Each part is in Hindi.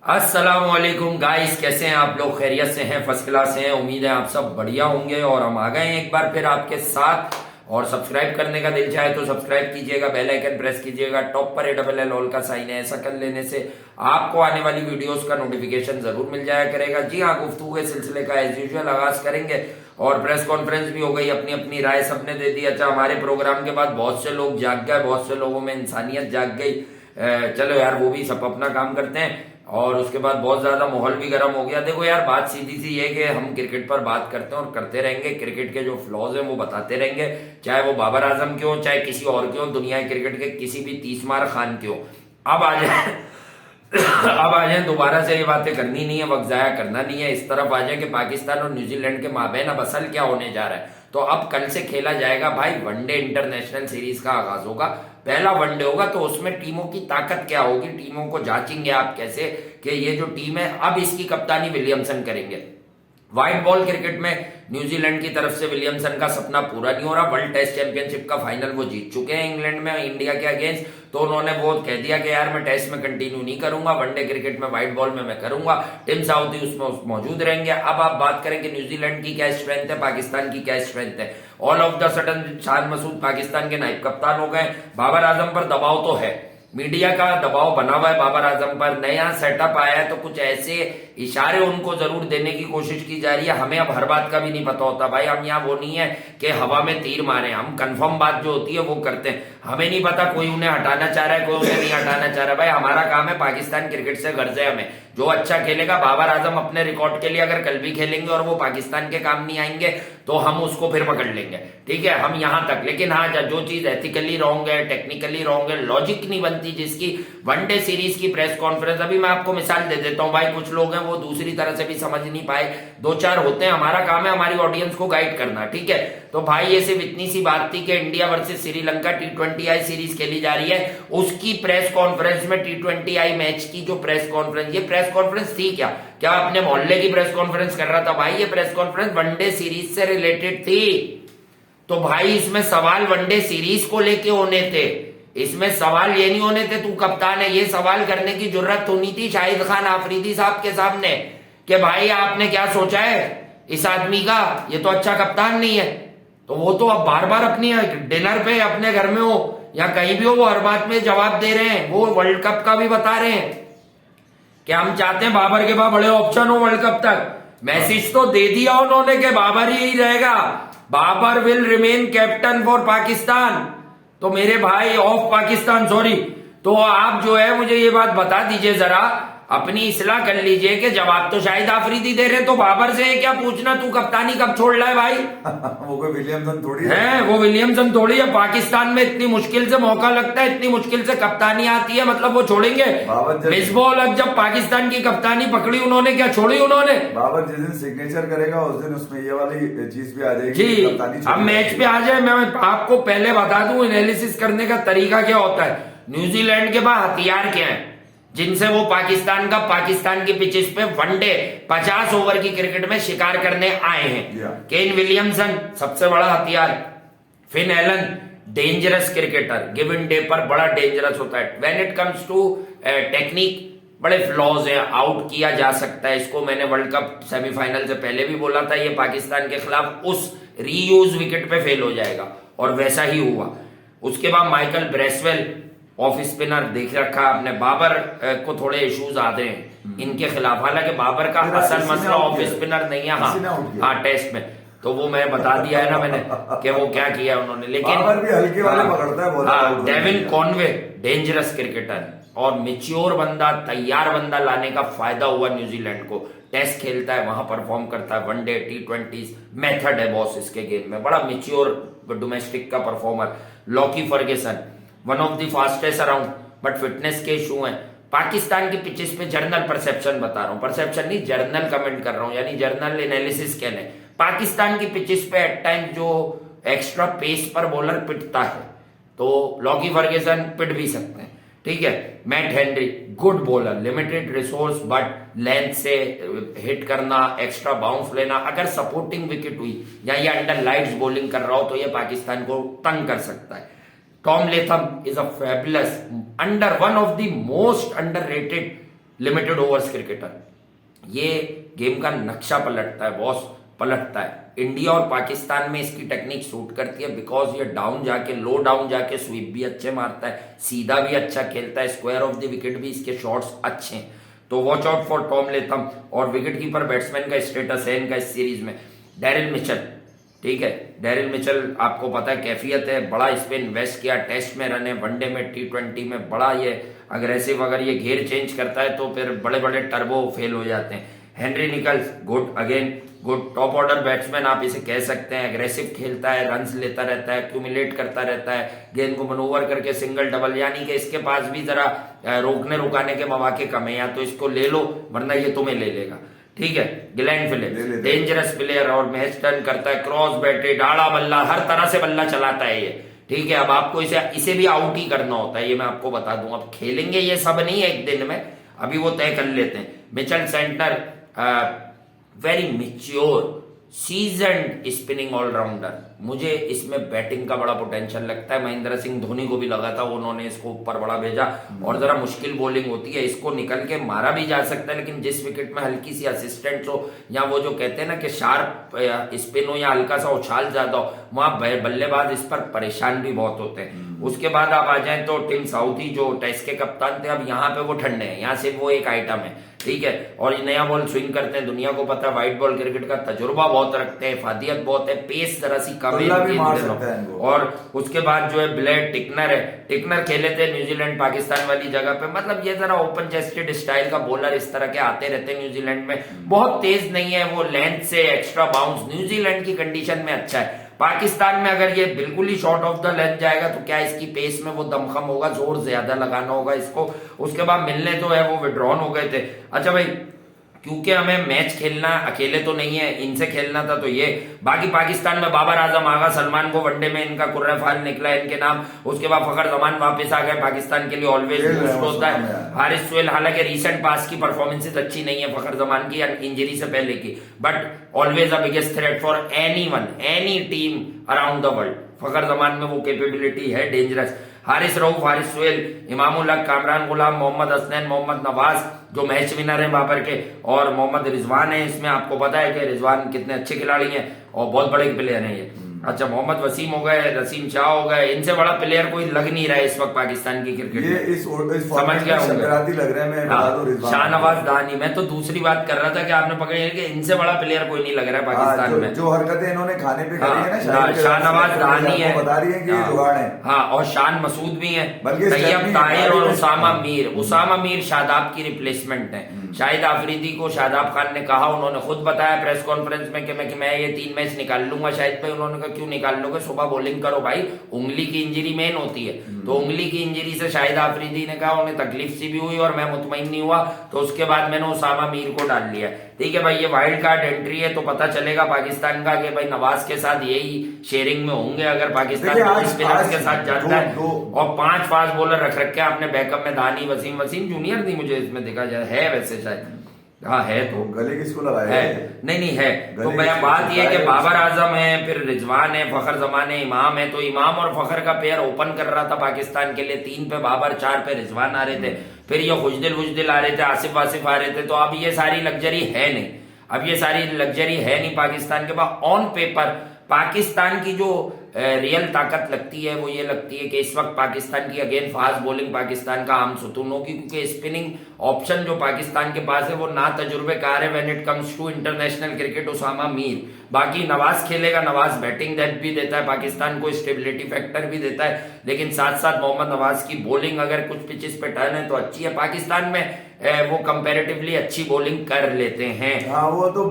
अस्सलामुअलैकुम गाइस, कैसे हैं आप लोग? खैरियत से हैं? फर्स्ट क्लास से हैं? उम्मीद है आप सब बढ़िया होंगे। और हम आ गए हैं एक बार फिर आपके साथ। और सब्सक्राइब करने का दिल चाहे तो सब्सक्राइब कीजिएगा, बेल आइकन प्रेस कीजिएगा, टॉप पर ALL ऑल का साइन है। ऐसा कर लेने से आपको आने वाली वीडियोस का नोटिफिकेशन जरूर मिल जाया करेगा। जी हाँ, गुफ्तगू के सिलसिले का एज यूजुअल आगाज करेंगे। और प्रेस कॉन्फ्रेंस भी हो गई, अपनी अपनी राय सबने दे दी। अच्छा, हमारे प्रोग्राम के बाद बहुत से लोग जाग गए, बहुत से लोगों में इंसानियत जाग गई। चलो यार, वो भी सब अपना काम करते हैं। और उसके बाद बहुत ज्यादा माहौल भी गर्म हो गया। देखो यार, बात सीधी सी है कि हम क्रिकेट पर बात करते हैं और करते रहेंगे। क्रिकेट के जो फ्लॉज हैं वो बताते रहेंगे, चाहे वो बाबर आजम के हो, चाहे किसी और के हो, दुनिया क्रिकेट के किसी भी तीसमार खान के हो। अब आ जाए अब आ जाए, दोबारा से ये बातें करनी नहीं है, वक्त जाया करना नहीं है। इस तरफ आ जाए कि पाकिस्तान और न्यूजीलैंड के माबैन अब असल क्या होने जा रहा है। तो अब कल से खेला जाएगा भाई वनडे इंटरनेशनल सीरीज का आगाज होगा। पहला वनडे होगा, तो उसमें टीमों की ताकत क्या होगी, टीमों को जांचेंगे आप कैसे कि ये जो टीम है अब इसकी कप्तानी विलियमसन करेंगे। व्हाइट बॉल क्रिकेट में न्यूजीलैंड की तरफ से विलियमसन का सपना पूरा नहीं हो रहा। वर्ल्ड टेस्ट चैंपियनशिप का फाइनल वो जीत चुके हैं इंग्लैंड में इंडिया के अगेंस्ट। तो उन्होंने वो कह दिया कि यार मैं टेस्ट में कंटिन्यू नहीं करूंगा, वनडे क्रिकेट में व्हाइट बॉल में मैं करूंगा। टिम साउदी उसमें मौजूद रहेंगे। अब आप बात करें कि न्यूजीलैंड की क्या स्ट्रेंथ है, पाकिस्तान की क्या स्ट्रेंथ है। All of the sudden Shan Masood Pakistan के नायब कप्तान हो गए। बाबर आजम पर दबाव तो है, मीडिया का दबाव बना हुआ है बाबर आजम पर। नया सेटअप आया है तो कुछ ऐसे इशारे उनको जरूर देने की कोशिश की जा रही है। हमें अब हर बात का भी नहीं पता होता भाई। हम यहाँ वो नहीं है कि हवा में तीर मारे, हम कंफर्म बात जो होती है वो करते हैं। हमें नहीं पता कोई उन्हें हटाना चाह रहा है, कोई उन्हें नहीं हटाना चाह रहा है। भाई हमारा काम है, पाकिस्तान क्रिकेट से गर्ज है हमें। जो अच्छा खेलेगा, बाबर आजम अपने रिकॉर्ड के लिए अगर कल भी खेलेंगे और वो पाकिस्तान के काम नहीं आएंगे तो हम उसको फिर पकड़ लेंगे, ठीक है। हम यहां तक। लेकिन हाँ, जो चीज एथिकली रॉन्ग है, टेक्निकली रॉन्ग है, लॉजिक नहीं बनती जिसकी, वनडे सीरीज की प्रेस कॉन्फ्रेंस। अभी मैं आपको मिसाल दे देता हूं भाई, कुछ लोग हैं वो दूसरी तरह से भी समझ नहीं पाए, दो चार होते हैं। हमारा काम है हमारी ऑडियंस को गाइड करना, ठीक है। तो भाई ये सिर्फ इतनी सी बात थी कि India versus Sri Lanka T20I series खेली जा रही है, उसकी प्रेस कॉन्फ्रेंस में T20I मैच की जो प्रेस कॉन्फ्रेंस, ये प्रेस कॉन्फ्रेंस थी क्या? क्या अपने मोहल्ले की प्रेस कॉन्फ्रेंस कर रहा था? भाई ये प्रेस कॉन्फ्रेंस वनडे सीरीज से रिलेटेड थी। तो भाई इसमें सवाल वनडे सीरीज को लेके होने थे, इसमें सवाल ये नहीं होने थे तू कप्तान है। ये सवाल करने की जरूरत होनी थी शाहिद खान आफरीदी साहब के सामने कि भाई आपने क्या सोचा है इस आदमी का, ये तो अच्छा कप्तान नहीं है। तो वो तो अब बार बार अपनी डिनर पे अपने घर में हो या कहीं भी हो, वो हर बात में जवाब दे रहे हैं। वो वर्ल्ड कप का भी बता रहे हैं कि हम चाहते हैं बाबर के पास बड़े ऑप्शन हो वर्ल्ड कप तक। मैसेज तो दे दिया उन्होंने कि बाबर ही रहेगा, Babar will remain captain for Pakistan. तो मेरे भाई ऑफ पाकिस्तान, सॉरी। तो आप जो है मुझे ये बात बता दीजिए जरा, अपनी इस्लाह कर लीजिए कि जवाब तो शाहिद आफरीदी दे रहे, तो बाबर से क्या पूछना तू कप्तानी कब छोड़ रहा है भाई? वो कोई विलियमसन थोड़ी है, वो विलियमसन थोड़ी है। पाकिस्तान में इतनी मुश्किल से मौका लगता है, इतनी मुश्किल से कप्तानी आती है, मतलब वो छोड़ेंगे? मिस बॉल जब पाकिस्तान की कप्तानी पकड़ी उन्होंने, क्या छोड़ी उन्होंने? बाबर जिस दिन सिग्नेचर करेगा उस दिन उसमें ये वाली चीज भी आ जाएगी जी। अब मैच पे आ जाए, मैं आपको पहले बता दूं एनालिसिस करने का तरीका क्या होता है। न्यूजीलैंड के पास हथियार क्या है जिनसे वो पाकिस्तान की पिचेस पे वनडे 50 ओवर की क्रिकेट में शिकार करने आए हैं। केन विलियमसन सबसे बड़ा हथियार, Finn Allen dangerous cricketer, given day पर बड़ा डेंजरस होता है। When it comes to technique बड़े फ्लॉज है, आउट किया जा सकता है इसको। मैंने वर्ल्ड कप सेमीफाइनल से पहले भी बोला था ये पाकिस्तान के खिलाफ उस रीयूज विकेट पे फेल हो जाएगा, और वैसा ही हुआ। उसके बाद माइकल ब्रेसवेल ऑफ स्पिनर देख रखा आपने। बाबर को थोड़े इश्यूज आते हैं इनके खिलाफ, हालांकि बाबर का असल मसला ऑफ स्पिनर नहीं है। हाँ टेस्ट में तो वो मैं बता दिया है ना मैंने कि वो क्या किया उन्होंने। लेकिन भी हल्के वाले पकड़ता है। हाँ, डेविन कॉनवे डेंजरस क्रिकेटर और मिच्योर बंदा, तैयार बंदा लाने का फायदा हुआ न्यूजीलैंड को। टेस्ट खेलता है, वहां परफॉर्म करता है, वनडे T20 मेथड है बॉस इसके गेम में, बड़ा मिच्योर डोमेस्टिक का performer. Lockie Ferguson one of the fastest around, but fitness के इशू हैं। पाकिस्तान की पिचेस पे जर्नल परसेप्शन बता रहा हूं, परसेप्शन नहीं जर्नल कमेंट कर रहा हूं, यानी जर्नल एनालिसिस कहने। पाकिस्तान की पिचेस पे एट टाइम जो एक्स्ट्रा पेस पर बॉलर पिटता है, तो लॉकी फर्गुसन पिट भी सकते हैं, ठीक है। Matt Henry good bowler, limited resource but length से हिट करना, एक्स्ट्रा बाउंस लेना। अगर सपोर्टिंग विकेट हुई या ये अंडर लाइट्स बॉलिंग कर रहा हो तो ये पाकिस्तान को तंग कर सकता है। Tom Latham is a fabulous one of the most underrated limited overs cricketer. ये गेम का नक्शा पलटता है बॉस, पलटता है। इंडिया और पाकिस्तान में इसकी टेक्निक सूट करती है बिकॉज ये डाउन जाके, लो डाउन जाके स्वीप भी अच्छे मारता है, सीधा भी अच्छा खेलता है, स्क्वायर ऑफ द विकेट भी इसके शॉट्स अच्छे हैं। तो watch out for Tom Latham. और विकेट कीपर बैट्समैन का स्टेटस है इनका इस सीरीज में डैरिल मिचेल, ठीक है। डैरिल मिचेल आपको पता है कैफियत है, बड़ा इस पे इन्वेस्ट किया, टेस्ट में रन है, वनडे में, T20 में बड़ा ये अग्रेसिव, अगर ये घेर चेंज करता है तो फिर बड़े बड़े टर्बो फेल हो जाते हैं। Henry Nicholls good, again good, top order batsman आप इसे कह सकते हैं, अग्रेसिव खेलता है, रन्स लेता रहता है, एक्यूमुलेट करता रहता है, गेंद को मनोवर करके सिंगल डबल, यानी कि इसके पास भी जरा रोकने रुकाने के मौके कम है, या तो इसको ले लो वरना ये तुम्हें ले लेगा, ठीक है। ग्लेन फिलिप्स डेंजरस प्लेयर और मैच टर्न करता है, क्रॉस बैटेड, आड़ा बल्ला, हर तरह से बल्ला चलाता है ये, ठीक है। अब आपको इसे भी आउट ही करना होता है, ये मैं आपको बता दूं। अब खेलेंगे ये सब नहीं है एक दिन में, अभी वो तय कर लेते हैं। Mitchell Santner very mature seasoned spinning allrounder, मुझे इसमें बैटिंग का बड़ा पोटेंशियल लगता है। महेंद्र सिंह धोनी को भी लगा था, उन्होंने इसको ऊपर बड़ा भेजा, और जरा मुश्किल बॉलिंग होती है, इसको निकल के मारा भी जा सकता है, लेकिन जिस विकेट में हल्की सी असिस्टेंट हो, या वो जो कहते हैं ना कि शार्प स्पिन हो या हल्का सा उछाल ज्यादा हो, वहां बल्लेबाज इस पर परेशान भी बहुत होते हैं। उसके बाद आप आ जाएं तो टिम साउथी जो टेस्ट के कप्तान थे, अब यहाँ पे वो ठंडे हैं, यहाँ सिर्फ वो एक आइटम है, ठीक है। और ये नया बॉल स्विंग करते हैं, दुनिया को पता है व्हाइट बॉल क्रिकेट का तजुर्बा बहुत रखते हैं, फादियत बहुत है, पेस जरा सी कम है। और उसके बाद जो है ब्लेड टिकनर है, टिकनर खेले थे न्यूजीलैंड पाकिस्तान वाली जगह पे, मतलब ये जरा ओपन चेस्टेड स्टाइल का बॉलर इस तरह के आते रहते हैं न्यूजीलैंड में, बहुत तेज नहीं है वो, लेंथ से एक्स्ट्रा बाउंस न्यूजीलैंड की कंडीशन में अच्छा है। पाकिस्तान में अगर ये बिल्कुल ही शॉर्ट ऑफ द लेंथ जाएगा तो क्या इसकी पेस में वो दमखम होगा, जोर ज्यादा लगाना होगा इसको। उसके बाद मिलने तो है वो विड्रॉन हो गए थे। अच्छा भाई, क्योंकि हमें मैच खेलना अकेले तो नहीं है, इनसे खेलना था, तो ये बाकी पाकिस्तान में बाबर आजम आगा सलमान को वनडे में इनका कुर्रा फाल निकला इनके नाम। उसके बाद फखर जमान वापस आ गए, पाकिस्तान के लिए ऑलवेज बूस्ट होता है। हारिस सुहेल, हालांकि रीसेंट पास की परफॉर्मेंसेस अच्छी नहीं है फखर जमान की, इंजरी से पहले की, but always a biggest threat for anyone, any team around the world. Fakhar Zaman में वो कैपेबिलिटी है, डेंजरस। हारिस रऊफ, हारिस सुहेल, इमामुल हक, कामरान गुलाम, मोहम्मद हसनैन, मोहम्मद नवाज जो मैच विनर है बाबर के, और मोहम्मद रिजवान है। इसमें आपको पता है कि रिजवान कितने अच्छे खिलाड़ी हैं और बहुत बड़े प्लेयर हैं ये। अच्छा, मोहम्मद वसीम हो गए, रसीम शाह हो गए, इनसे बड़ा प्लेयर कोई लग नहीं रहा है इस वक्त पाकिस्तान की क्रिकेट में, समझ गया लग रहा है। शाहनवाज दानी, मैं तो दूसरी बात कर रहा था कि आपने पकड़ी है कि इनसे बड़ा प्लेयर कोई नहीं लग रहा है पाकिस्तान में। जो हरकतें इन्होंने खाने पे करी है ना, शाहनवाज दानी है, बता रही है कि ये जुगाड़ है। हाँ, और शान मसूद भी है, तैयब ताहिर और उसामा मीर। उसामा मीर शादाब की रिप्लेसमेंट है। शाहिद आफरीदी को शादाब खान ने कहा, उन्होंने खुद बताया प्रेस कॉन्फ्रेंस में कि मैं ये 3 मैच निकाल लूंगा। शाहिद भाई, उन्होंने कहा क्यों निकाल लोगे, सुबह बॉलिंग करो भाई, उंगली की इंजरी मेन होती है। तो उंगली की इंजरी से शाहिद आफरीदी ने कहा उन्हें तकलीफ सी भी हुई और मैं मुतमईन नहीं हुआ, तो उसके बाद मैंने उसामा मीर को डाल लिया। ठीक है भाई, ये वाइल्ड कार्ड एंट्री है, तो पता चलेगा पाकिस्तान का कि भाई नवाज के साथ यही शेयरिंग में होंगे अगर पाकिस्तान स्पिनर्स के साथ जाता है। और 5 फास्ट बॉलर रख रखे आपने बैकअप में, दानी, वसीम जूनियर नहीं मुझे इसमें देखा जाए, है वैसे शायद, हाँ है, तो गले किसको लगाया है, नहीं है। तो मैं बात यह है कि बाबर आजम है, फिर रिजवान है, फखर जमान है, इमाम है। तो इमाम और फखर का पेयर ओपन कर रहा था पाकिस्तान के लिए, 3 पे बाबर, 4 पे रिजवान आ रहे थे, फिर ये खुजदिल आ रहे थे, आसिफ वासिफ आ रहे थे। तो अब ये सारी लग्जरी है नहीं, अब ये सारी लग्जरी है नहीं पाकिस्तान के पास। ऑन पेपर पाकिस्तान की जो रियल ताकत लगती है वो ये लगती है कि इस वक्त पाकिस्तान की अगेन फास्ट बॉलिंग पाकिस्तान का आम सुतून होगी, क्योंकि स्पिनिंग ऑप्शन जो पाकिस्तान के पास है वो ना तजुर्बेकार है when it comes to international cricket, Usama Mir. बाकी नवाज खेलेगा, नवाज बैटिंग डेप्थ भी देता है पाकिस्तान को, स्टेबिलिटी फैक्टर भी देता है, लेकिन साथ साथ मोहम्मद नवाज की बॉलिंग अगर कुछ पिचेस पे टर्न है तो अच्छी है। पाकिस्तान में वो कंपैरेटिवली अच्छी बॉलिंग कर लेते हैं। हाँ, वो तो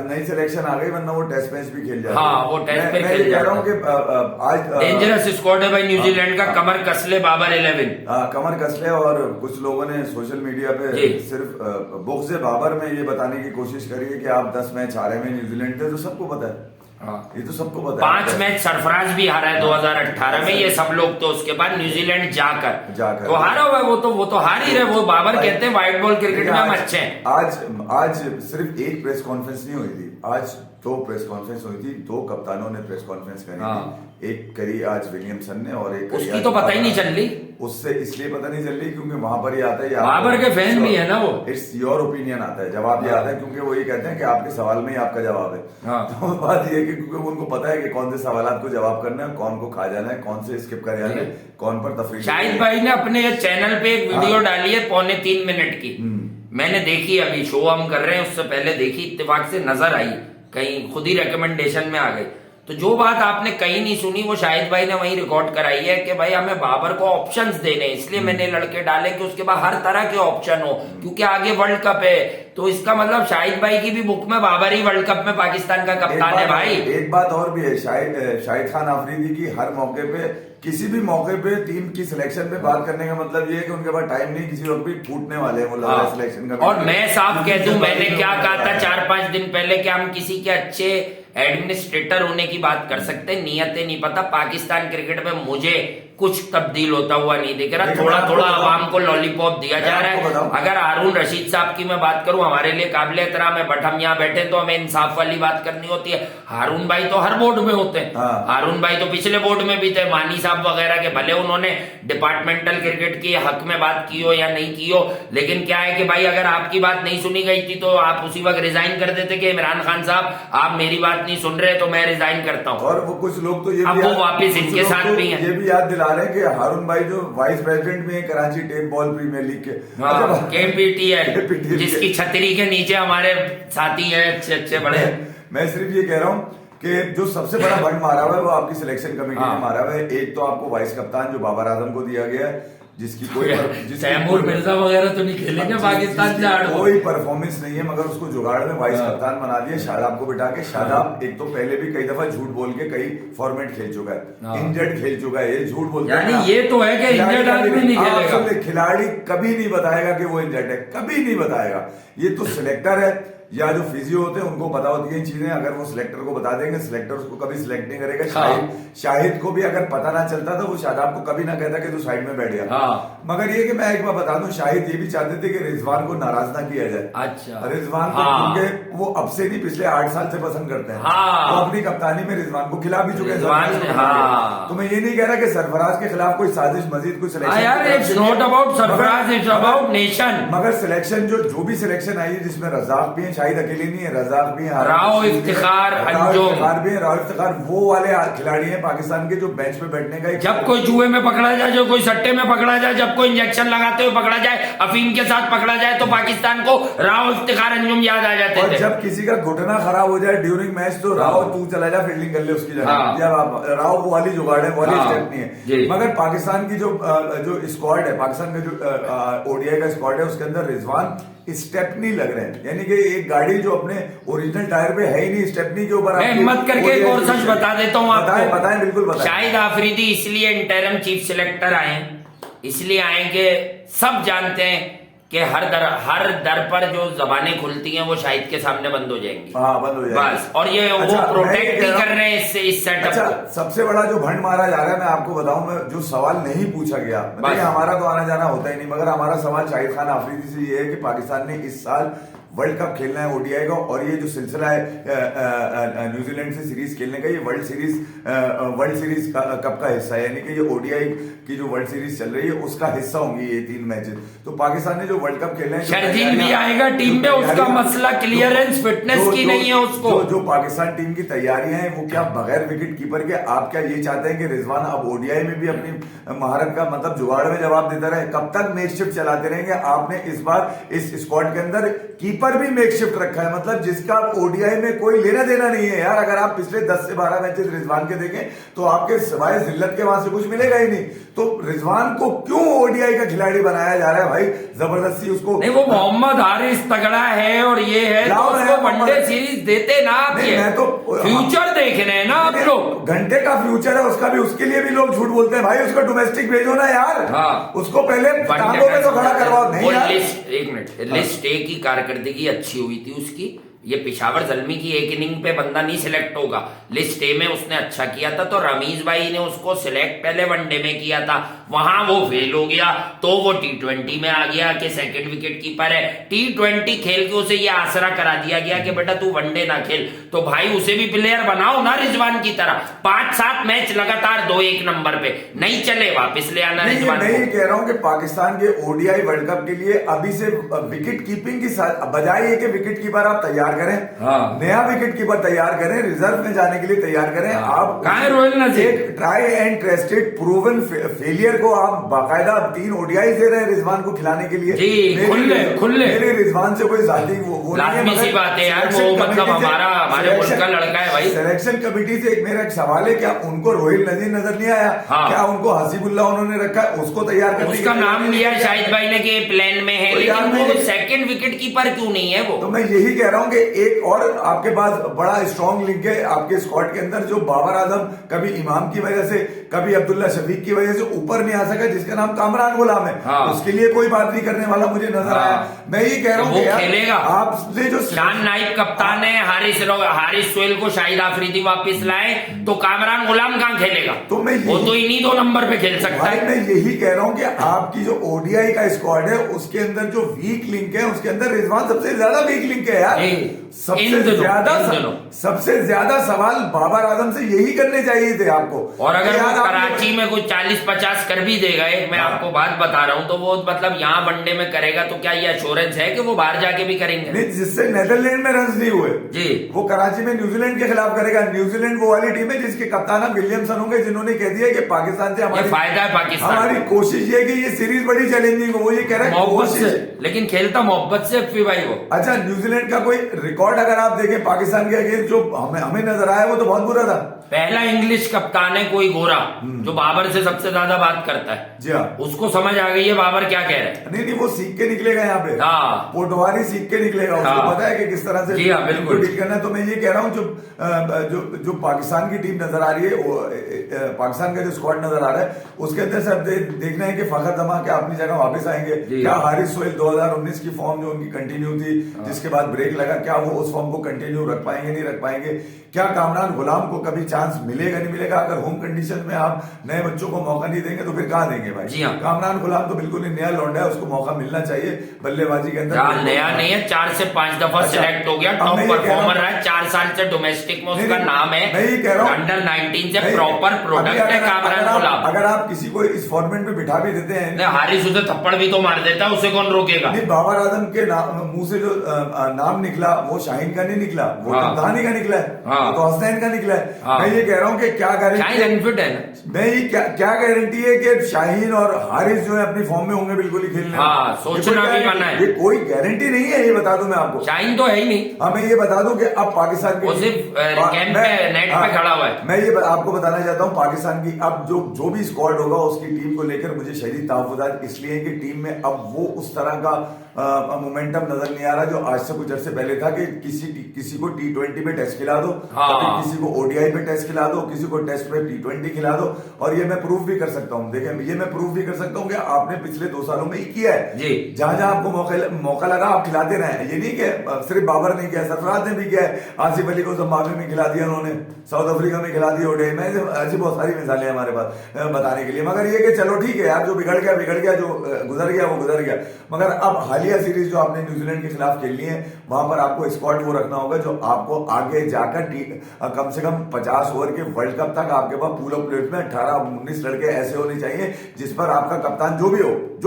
नई सिलेक्शन आ गई, वरना वो टेस्ट मैच भी खेल जाते। हाँ, वो टेस्ट पे खेल जाता है। आज डेंजरस स्क्वाड है भाई न्यूजीलैंड का, कमर कसले, बाबर 11। कमर कसले, और कुछ लोगों ने सोशल मीडिया पे सिर्फ बुग़्ज़ बाबर में ये बताने की कोशिश करी है कि आप 10 मैच हारे में न्यूजीलैंड थे, तो सबको पता है। हाँ, ये तो सबको पता है। 5 मैच सरफराज भी हारा है 2018 में, ये सब लोग। तो उसके बाद न्यूजीलैंड जाकर तो हारा हुआ है, वो तो हार ही रहे। वो बाबर कहते हैं व्हाइट बॉल क्रिकेट में हम अच्छे हैं। आज सिर्फ एक प्रेस कॉन्फ्रेंस नहीं हुई थी, आज 2 प्रेस कॉन्फ्रेंस हुई थी, 2 कप्तानों ने प्रेस कॉन्फ्रेंस करी थी। एक करी आज विलियमसन ने और एक उसकी तो पता ही नहीं चल रही। उससे इसलिए पता नहीं चल रही क्योंकि वहां पर ही आता है, बाबर के फैन भी है ना वो, इट्स योर ओपिनियन आता है, जवाब ये आता है क्योंकि वो ये कहते हैं कि आपके सवाल में ही आपका जवाब है। तो बात ये है कि क्योंकि उनको पता है कि कौन से सवाल को जवाब करना है, कौन को खा जाना है, कौन से स्किप कर जाना है, कौन पर तफरीक। शाहिद भाई ने अपने चैनल पे एक वीडियो डाली है 3.25 मिनट की, मैंने देखी, अभी शो हम कर रहे हैं उससे पहले देखी, इत्तेफाक से नजर आई, कहीं खुद ही रिकमेंडेशन में आ गई। तो जो बात आपने कहीं नहीं सुनी वो शाहिद भाई ने वहीं रिकॉर्ड कराई है कि भाई हमें बाबर को ऑप्शंस देने, इसलिए मैंने लड़के डाले कि उसके बाद हर तरह के ऑप्शन हो, क्योंकि आगे वर्ल्ड कप है। तो इसका मतलब शाहिद भाई की भी बुक में बाबर ही वर्ल्ड कप में पाकिस्तान का कप्तान है भाई। एक बात और भी है, शाहिद खान आफरीदी की हर मौके पे, किसी भी मौके पे टीम की सिलेक्शन पे बात करने का मतलब ये है कि उनके पास टाइम नहीं, किसी वक्त भी फूटने वाले हैं वो लोग सिलेक्शन का। और मैं साफ कह दूं, मैंने क्या कहा था 4-5 दिन पहले कि हम किसी के अच्छे एडमिनिस्ट्रेटर होने की बात कर सकते हैं, नियतें नहीं पता। पाकिस्तान क्रिकेट में मुझे कुछ तब्दील होता हुआ नहीं दिख रहा, थोड़ा थोड़ा आवाम को लॉलीपॉप दिया जा रहा है। अगर हारून रशीद साहब की मैं बात करूं, हमारे लिए काबिल एहतराम है, बट हम यहाँ बैठे तो हमें इंसाफ वाली बात करनी होती है। हारून भाई तो हर बोर्ड में होते हैं, हारून भाई तो पिछले बोर्ड में भी थे, मानी साहब वगैरह के, भले उन्होंने डिपार्टमेंटल क्रिकेट के हक में बात की हो या नहीं की हो, लेकिन क्या है कि भाई अगर आपकी बात नहीं सुनी गई थी तो आप उसी वक्त रिजाइन कर देते कि इमरान खान साहब आप मेरी बात नहीं सुन रहे तो मैं रिजाइन करता हूँ। और वो कुछ लोग तो ये अब वो वापिस इनके साथ भी है, ये भी याद दिला रहे हैं कि हारून भाई जो वाइस प्रेसिडेंट भी है Karachi tape ball premier league के, KPTL, जिसकी छतरी के नीचे हमारे साथी हैं अच्छे बड़े। मैं सिर्फ ये कह रहा हूँ कि जो सबसे बड़ा बंड मारा हुआ है वो आपकी सिलेक्शन कमेटी ने मारा हुआ है। एक तो आपको वाइस कप्तान जो बाबर आजम को दिया गया है, जिसकी तैमूर मिर्जा वगैरह तो नहीं खेलेंगे पाकिस्तान से, कोई परफॉर्मेंस नहीं है, मगर उसको जुगाड़ में वाइस कप्तान बना दिया शादाब को बिठा के। शादाब एक तो पहले भी कई दफा झूठ बोल के कई फॉर्मेट खेल चुका है, इंजर्ड खेल चुका है, ये झूठ बोलता है। ये तो है कि इंजर्ड आदमी नहीं खेलेगा, खिलाड़ी कभी नहीं बताएगा कि वो इंजर्ड है, कभी नहीं बताएगा। ये तो सिलेक्टर है या जो फिजियो होते हैं उनको पता होती है चीजें, अगर वो सिलेक्टर को बता देंगे, सिलेक्टर उसको कभी सिलेक्ट नहीं करेगा। शाहिद को भी अगर पता ना चलता तो वो शादाब को कभी ना कहता कि तू साइड में बैठ गया। मगर ये कि मैं एक बार बता दूं, शाहिद ये भी चाहते थे कि रिजवान को नाराज ना किया जाए। अच्छा, रिजवान को क्योंकि वो अब से नहीं पिछले 8 साल से पसंद करते हैं, वो अपनी कप्तानी में रिजवान को खिला भी चुके हैं। तो मैं ये नहीं कह रहा कि सरफराज के खिलाफ कोई साजिश मजीद कोई सिलेक्शन, मगर सिलेक्शन जो भी सिलेक्शन आई है जिसमें रजाक भी है, शाहिद अकेले नहीं है, रजाक भी है, राव इफ्तिखार भी है, राव इफ्तिखार वो वाले खिलाड़ी हैं पाकिस्तान के जो बेंच पे बैठने का। जब कोई जुए में पकड़ा जाए, जो कोई सट्टे में पकड़ा जाए, जब कोई इंजेक्शन लगाते हुए पकड़ा जाए, अफीम के साथ पकड़ा जाए, तो पाकिस्तान को राव इफ्तिखार अंजुम याद आ जाते थे। जब किसी का घुटना खराब हो जाए ड्यूरिंग मैच तो राव तू चला जा फील्डिंग कर ले उसकी जगह, राव वो वाली जुगाड़ है, वाली स्टेप नहीं है। मगर पाकिस्तान की जो स्क्वाड है, पाकिस्तान का जो ओडीआई का स्क्वाड है, उसके अंदर रिजवान स्टेप नहीं लग रहे हैं, यानी कि एक गाड़ी जो अपने ओरिजिनल टायर पे है ही नहीं, स्टेपनी के ऊपर। मैं हिम्मत करके एक और सच बता देता हूँ आपको, बताएं बिल्कुल बताएं। शाहिद आफरीदी इसलिए इंटरिम चीफ सिलेक्टर आए, इसलिए आए कि सब जानते हैं कि हर दर पर जो जबानें खुलती हैं वो शाहिद के सामने बंद हो जाएंगी। बंद हो जाएंगी बस। और ये वो प्रोटेक्ट भी कर रहे हैं इससे, इस सेटअप को। सबसे बड़ा जो भंड मारा जा रहा है, मैं आपको बताऊं, मैं जो सवाल नहीं पूछा गया, हमारा तो आना जाना होता ही नहीं, मगर हमारा सवाल शाहिद खान आफरीदी से ये है कि पाकिस्तान ने इस साल वर्ल्ड कप खेलना है ओडीआई का, और ये जो सिलसिला है न्यूजीलैंड से सीरीज खेलने का, ये वर्ल्ड सीरीज कप का हिस्सा है, यानी कि ये ओडीआई की जो वर्ल्ड सीरीज चल रही है उसका हिस्सा होंगी ये 3 मैचेस। तो पाकिस्तान ने जो वर्ल्ड कप खेलना है, शर्जील भी आएगा टीम में, उसका मसला क्लियरेंस फिटनेस की नहीं है उसको। जो पाकिस्तान टीम की तैयारियां हैं वो क्या बगैर विकेट कीपर के, आप क्या ये चाहते हैं कि रिजवान अब ओडीआई में भी अपनी महारत का मतलब जुगाड़ में जवाब देता रहे? कब तक मेकशिफ्ट चलाते रहेंगे? आपने इस बार इस स्क्वाड के अंदर कीपर भी मेकशिफ्ट रखा है, मतलब जिसका ओडीआई में कोई लेना देना नहीं है यार। अगर आप पिछले 10 से 12 मैचेस रिजवान के देखें तो आपके सिवाय जिल्लत के वहां से कुछ मिलेगा ही नहीं। तो रिजवान को क्यों ओडीआई का खिलाड़ी बनाया जा रहा है भाई जबरदस्ती? उसको नहीं, वो मोहम्मद हारिस तगड़ा है और ये है तो उसको वनडे सीरीज देते ना आप। मैं तो फ्यूचर देख रहे हैं ना आप लोग, घंटे का फ्यूचर है उसका भी, उसके लिए भी लोग झूठ बोलते हैं भाई। उसको डोमेस्टिक भेजो ना यार, उसको पहले टांगों में तो खड़ा करवाओ। नहीं यार, एक मिनट, लिस्ट ए की कारकर्दगी अच्छी हुई थी उसकी, ये पेशावर ज़ल्मी की एक इनिंग पे बंदा नहीं सिलेक्ट होगा। लिस्ट ए में उसने अच्छा किया था, तो रमीज भाई ने उसको सिलेक्ट पहले वनडे में किया था, वहां वो फेल हो गया, तो वो T20 में आ गया कि सेकंड विकेट कीपर है। T20 खेल के उसे ये आसरा करा दिया गया कि बेटा तू वनडे ना खेल, तो भाई उसे भी प्लेयर बनाओ ना रिजवान की तरह। 5-7 मैच लगातार 2-1 नंबर पे नहीं चले, वापस ले आना रिजवान। मैं ये कह रहा हूं कि पाकिस्तान के ओडीआई वर्ल्ड कप के लिए अभी से विकेट कीपिंग की बजाय ये कि विकेट कीपर आप तैयार करें, नया विकेट कीपर तैयार करें, रिजर्व में जाने के लिए तैयार करें। आप कहां है Rohit Nazir? Tried and tested proven failure को आप बाकायदा 3 ओडीआई दे रहे हैं रिजवान को खिलाने के लिए। जी, खुले मेरे रिजवान से कोई जाती वो लाजमी सी बात है यार, वो मतलब हमारे मुल्क का लड़का है भाई। सिलेक्शन कमेटी से एक मेरा सवाल है, क्या उनको रोहित नजीर नजर नहीं आया? क्या उनको हसीबुल्ला उन्होंने रखा है उसको तैयार करने उसका नाम लिया शाहिद भाई ने कि प्लान में है, लेकिन वो सेकंड विकेट कीपर क्यों नहीं है वो? तो मैं यही कह रहा हूं कि एक और आपके पास बड़ा स्ट्रॉन्ग लिंक है आपके स्क्वाड के अंदर, जो बाबर आजम कभी इमाम की वजह से कभी अब्दुल्ला शफीक की वजह से ऊपर नहीं आ सका, जिसका नाम कामरान गुलाम है। उसके लिए कोई बात नहीं करने वाला मुझे नजर आया। मैं ये कह रहा हूँ खेलेगा। आपने जो शान नाइब कप्तान है, हारिस सोहेल को शाहिद आफरीदी वापस लाए, तो कामरान गुलाम कहां खेलेगा? तो मैं वो तो इन्हीं 2 नंबर पे खेल सकता है। मैं यही कह रहा हूं कि आपकी जो ओडीआई का स्क्वाड है उसके अंदर जो वीक लिंक है, उसके अंदर रिजवान सबसे ज्यादा वीक लिंक है यार। सबसे ज्यादा सवाल बाबर आजम से यही करने चाहिए थे आपको। और अगर वो कराची में कुछ 40-50 कर भी देगा, एक मैं आपको बात बता रहा हूं, तो वो मतलब यहाँ वनडे में करेगा, तो क्या ये एश्योरेंस है कि वो बाहर जाके भी करेंगे? नहीं, जिससे नेदरलैंड में रन नहीं हुए जी, वो कराची में न्यूजीलैंड के खिलाफ करेगा। न्यूजीलैंड वो वाली टीम है जिसके कप्तान विलियमसन होंगे, जिन्होंने कह दिया कि पाकिस्तान से हमारी फायदा है, पाकिस्तान हमारी कोशिश ये कि ये सीरीज बड़ी चैलेंजिंग हो। वो ये कह रहा है मोहब्बत से, लेकिन खेलता मोहब्बत से भाई वो। अच्छा, न्यूजीलैंड का कोई रिकॉर्ड अगर आप देखें पाकिस्तान के अगेंस्ट जो हमें नजर आया वो तो बहुत बुरा था। पहला इंग्लिश कप्तान है कोई गोरा जो बाबर से सबसे ज्यादा बात करता है। जी हाँ, उसको समझ आ गई है बाबर क्या कह रहे हैं। नहीं, वो सीख के निकलेगा यहाँ पे। पोटवारी सीख के निकलेगा, उसको पता है कि किस तरह से बिल्कुल डील करना है। तो मैं ये कह रहा हूँ जो पाकिस्तान की टीम नजर आ रही है, पाकिस्तान का जो स्क्वाड नजर आ रहा है, उसके अंदर से अब देखना है कि फखर जमा क्या अपनी जगह वापस आएंगे, क्या हारिस सोहेल 2019 की फॉर्म जो उनकी कंटिन्यू थी, जिसके बाद ब्रेक लगा, क्या वो उस फॉर्म को कंटिन्यू रख पाएंगे, नहीं रख पाएंगे? क्या कामरान गुलाम को कभी चांस मिलेगा, नहीं मिलेगा? अगर होम कंडीशन में आप नए बच्चों को मौका नहीं देंगे तो फिर कहां देंगे भाई? जी हाँ। कामरान गुलाम तो बिल्कुल ही नया लौंडा है, उसको मौका मिलना चाहिए बल्लेबाजी के अंदर। नया नहीं है, 4 से 5 दफा सिलेक्ट हो गया, टॉप परफॉर्मर रहा है, 4 साल से डोमेस्टिक में उसका नाम है। मैं ये कह रहा हूँ अंडर 19 से प्रॉपर प्रोडक्ट है कामरान गुलाम। अगर आप किसी को इस फॉर्मेट में बिठा भी देते हैं, हारिस उसे थप्पड़ भी तो मार देता है, उसे कौन रोकेगा? नहीं, बाबर आजम के मुंह से जो नाम निकला वो शाहीन का नहीं निकला, वो कप्तानी का निकला है, तो हसनैन का निकला है। मैं ये कह रहा हूँ कि क्या गारंटी अनफिट है ना, मैं ये क्या गारंटी है कि शाहीन और हारिस जो है अपनी फॉर्म में होंगे बिल्कुल ही खेलने? सोचना भी मना है, ये कोई गारंटी नहीं है, ये बता दूं मैं आपको। शाहीन तो है ही नहीं। हाँ, मैं ये बता दूं कि अब पाकिस्तान की सिर्फ कैंप पे नेट पे खड़ा हुआ है। मैं ये आपको बताना चाहता हूँ, पाकिस्तान की अब जो भी स्क्वाड होगा उसकी टीम को लेकर मुझे शदीद तहफ्फुज़ात इसलिए है कि टीम में अब वो उस तरह का मोमेंटम नजर नहीं आ रहा जो आज से कुछ अर्से पहले था कि किसी को T20 में टेस्ट खिला दो, किसी को ओडीआई पे टेस्ट खिला दो, किसी को टेस्ट में T20 खिला दो। और ये मैं प्रूफ भी कर सकता हूँ, देखें, ये मैं प्रूफ भी कर सकता हूँ कि आपने पिछले 2 सालों में ही किया है। जहां जहां आपको मौका लगा आप खिलाते रहे। ये नहीं कि सिर्फ बाबर ने किया, सरफराज ने भी किया है। आसिफ अली को जिम्बाब्वे में खिला दिया उन्होंने, साउथ अफ्रीका में खिला दिया ओडीआई में। ऐसी बहुत सारी मिसालें हैं हमारे पास बताने के लिए। मगर ये कि चलो ठीक है यार, जो बिगड़ गया, जो गुजर गया वो गुजर गया। मगर अब हालिया सीरीज जो आपने न्यूजीलैंड के खिलाफ खेलनी है, वहां पर आपको स्क्वाड वो रखना होगा जो आपको आगे जाकर कम से कम 50 ओवर के वर्ल्ड कप तक आपके पास पूल ऑफ प्लेट में 18-19 लड़के ऐसे होने चाहिए जिस पर आपका कप्तान जो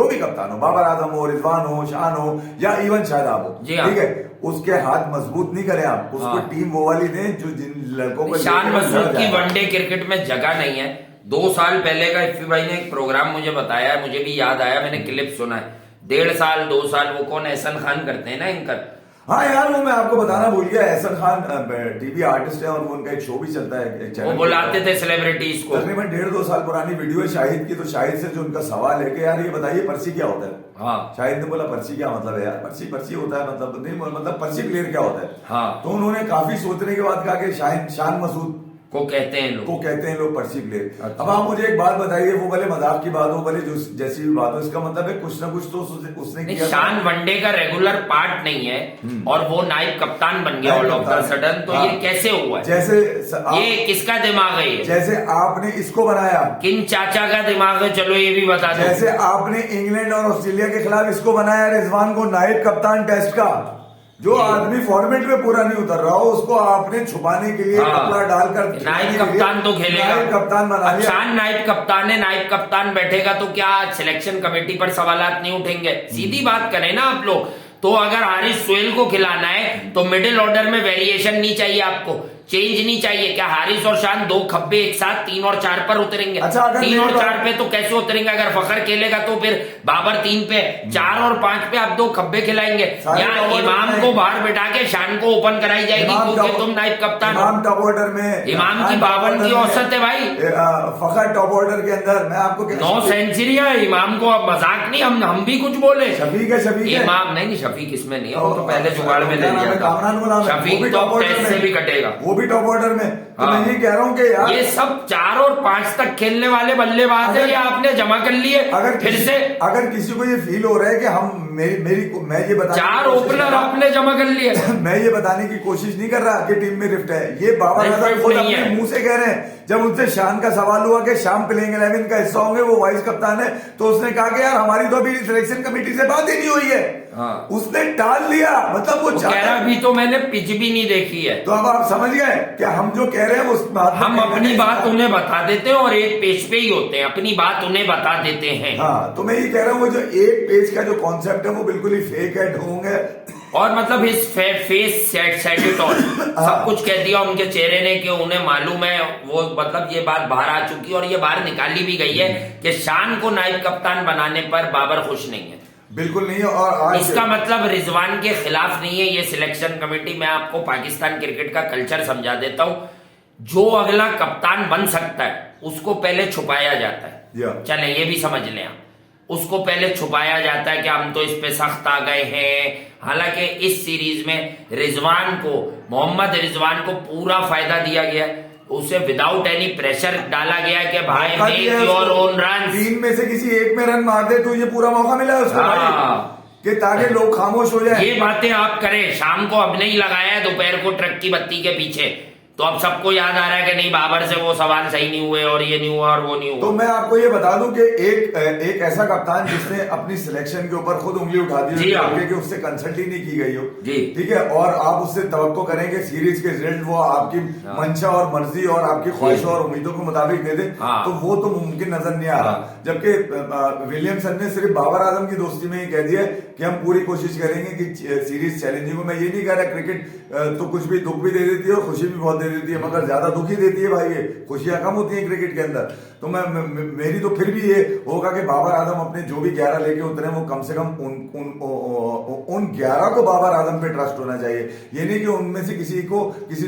भी कप्तान हो, बाबर आजम हो, रिजवान हो, शान हो या इवन शादाब हो, ठीक है, उसके हाथ मजबूत नहीं करें आप, उसको टीम वो वाली दें जो जिन लड़कों को शान मसूद की वनडे क्रिकेट में जगह नहीं है। 2 साल पहले का इफ्फी भाई ने एक प्रोग्राम मुझे बताया, मुझे भी याद आया, मैंने क्लिप सुना है। 1.5 साल 2 साल वो कौन एहसन खान करते हैं ना एंकर। हाँ यार, वो मैं आपको बताना भूल गया, एहसन खान टीवी आर्टिस्ट है और वो उनका एक शो भी चलता है, वो बुलाते थे सेलिब्रिटीज को। तकरीबन 1.5-2 साल पुरानी वीडियो है शाहिद की। तो शाहिद से जो उनका सवाल है कि यार ये बताइए पर्ची क्या होता है। शाहिद ने बोला पर्ची क्या मतलब है यार? पर्ची होता है मतलब नहीं, मतलब पर्ची प्लेयर क्या होता है? तो उन्होंने काफी सोचने के बाद कहा कि शान मसूद को कहते हैं लोग, पर्सी प्लेयर। अच्छा। अब आप मुझे एक बात बताइए, वो भले मजाक की बात हो, भले जैसी भी बात हो, इसका मतलब है कुछ ना कुछ तो उसने किया। शान वनडे का रेगुलर पार्ट नहीं है और वो नायब कप्तान बन गया ऑल ऑफ द सडन, तो ये कैसे हुआ है? जैसे ये किसका दिमाग है? ये जैसे आपने इसको बनाया, किन चाचा का दिमाग है? चलो ये भी बता दो। जैसे आपने इंग्लैंड और ऑस्ट्रेलिया के खिलाफ इसको बनाया रिजवान को नायब कप्तान टेस्ट का, जो आदमी फॉर्मेट में पूरा नहीं उतर रहा हो उसको आपने छुपाने के लिए कपड़ा डालकर नायब कप्तान तो खेलेगा, नायब कप्तान बना लिया। शान नायब कप्तान है, नायब कप्तान बैठेगा तो क्या सिलेक्शन कमेटी पर सवालात नहीं उठेंगे? सीधी बात करें ना आप लोग। तो अगर हारिस सोहेल को खिलाना है तो मिडिल ऑर्डर में वेरिएशन नहीं चाहिए, आपको चेंज नहीं चाहिए। क्या हारिस और शान दो खब्बे एक साथ 3 और 4 पर उतरेंगे? अच्छा, 3 और 4 पे तो कैसे उतरेंगे? अगर फखर खेलेगा तो फिर बाबर 3 पे, 4 और 5 पे आप 2 खब्बे खिलाएंगे, या इमाम को बाहर बिठा के शान को ओपन कराई जाएगी क्योंकि तुम नायब कप्तान। इमाम टॉप ऑर्डर में, इमाम की 52 की औसत है भाई। फखर टॉप ऑर्डर के अंदर मैं आपको 9 सेंचुरियां है इमाम को। अब मजाक नहीं, हम भी कुछ बोले। शफीक है इमाम नहीं, शफीक इसमें नहीं है, वो तो पहले जुगाड़ में ले लिया था। कामरान गुलाम है, शफीक तो टेस्ट से भी कटेगा, वो भी टॉप ऑर्डर में। तो हाँ। मैं ये कह रहा हूँ कि यार ये सब 4 और 5 तक खेलने वाले बल्लेबाज है, ये आपने जमा कर लिए। अगर किसी को ये फील हो रहा है कि हम मैं ये बता 4 ओपनर आपने जमा कर लिए। मैं ये बताने की कोशिश नहीं कर रहा कि टीम में रिफ्ट है, ये बाबर आजम खुद अपने मुंह से कह रहे हैं। जब उनसे शान का सवाल हुआ कि शाम प्लेइंग 11 का हिस्सा होंगे, वो वाइस कप्तान है, तो उसने कहा कि यार हमारी तो अभी सिलेक्शन कमेटी से बात ही नहीं हुई है। हाँ। उसने टाल दिया, मतलब वो कह रहा अभी तो मैंने पिच भी नहीं देखी है। तो अब आप समझ गए कि हम जो कह रहे हैं उस बात हम अपनी बात उन्हें बता देते हैं और एक पेज पे ही होते हैं, अपनी बात उन्हें बता देते हैं। हाँ, तो मैं ये कह रहा हूँ वो जो एक पेज का जो कॉन्सेप्ट है वो बिल्कुल ही फेक है, ढोंग है, और मतलब इस फेस सेट इट ऑल, सब कुछ कह दिया उनके चेहरे ने कि उन्हें मालूम है। वो मतलब ये बात बाहर आ चुकी है और ये बाहर निकाली भी गई है कि शान को नायब कप्तान बनाने पर बाबर खुश नहीं है, बिल्कुल नहीं है। और आज इसका मतलब रिजवान के खिलाफ नहीं है ये सिलेक्शन कमेटी। मैं आपको पाकिस्तान क्रिकेट का कल्चर समझा देता हूं। जो अगला कप्तान बन सकता है उसको पहले छुपाया जाता है। चले ये भी समझ लें आप, उसको पहले छुपाया जाता है कि हम तो इस पे सख्त आ गए हैं। हालांकि इस सीरीज में रिजवान को, मोहम्मद रिजवान को पूरा फायदा दिया गया, उसे विदाउट एनी प्रेशर डाला गया कि भाई मेक योर ओन रन, 3 में से किसी एक में रन मार दे तो ये पूरा मौका मिला है उसको कि ताकि लोग खामोश हो जाए। ये बातें आप करें। शाम को अब नहीं लगाया है, दोपहर को ट्रक की बत्ती के पीछे, तो अब सबको याद आ रहा है कि नहीं बाबर से वो सवाल सही नहीं हुए और ये नहीं हुआ और वो नहीं हुआ। तो मैं आपको ये बता दूं कि एक ऐसा कप्तान जिसने अपनी सिलेक्शन के ऊपर खुद उंगली उठा दी कि उससे कंसल्ट ही नहीं की गई हो, ठीक है, और आप उससे तवक्को करें कि सीरीज के रिजल्ट वो आपकी मंशा और मर्जी और आपकी ख्वाहिशों और उम्मीदों के मुताबिक दे दे, तो वो तो मुमकिन नजर नहीं आ रहा। जबकि विलियमसन ने सिर्फ बाबर आजम की दोस्ती में ही कह दिया कि हम पूरी कोशिश करेंगे कि सीरीज चैलेंजिंग हो। मैं ये नहीं कह रहा क्रिकेट तो कुछ भी दुख भी दे देती है और खुशी भी बहुत दे देती है, मगर ज्यादा दुखी देती है भाई, ये खुशियां कम होती हैं क्रिकेट के अंदर। तो मेरी तो फिर भी ये होगा कि बाबर आजम अपने जो भी 11 लेके उतरे वो कम से कम उन 11 को बाबर आजम पे ट्रस्ट होना चाहिए। ये नहीं कि उनमें से किसी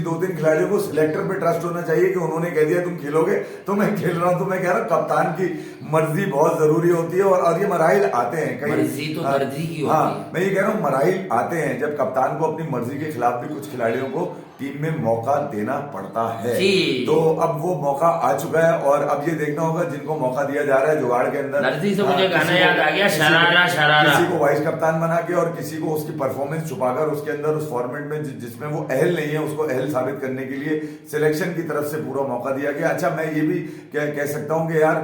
2-3 खिलाड़ियों को सिलेक्टर पे ट्रस्ट होना चाहिए कि उन्होंने कह दिया तुम खेलोगे तो मैं खेल रहा हूं। तो मैं कह रहा हूं कप्तान की मर्जी बहुत जरूरी होती है और ये मराइल आते हैं कहीं, मर्जी तो मर्जी की होती है। हाँ, मैं ये कह रहा हूँ मराइल आते हैं जब कप्तान को अपनी मर्जी के खिलाफ भी कुछ खिलाड़ियों को टीम में मौका देना पड़ता है। तो अब वो मौका आ चुका है और अब ये देखना होगा जिनको मौका दिया जा रहा है जुगाड़ के अंदर। नर्जी से मुझे गाना याद आ गया, शरारा शरारा। किसी को वाइस कप्तान बना के और किसी को उसकी परफॉर्मेंस छुपाकर उसके अंदर उस फॉर्मेट में जिसमें वो अहल नहीं है उसको अहल साबित करने के लिए सिलेक्शन की तरफ से पूरा मौका दिया गया। अच्छा, मैं ये भी कह सकता हूँ कि यार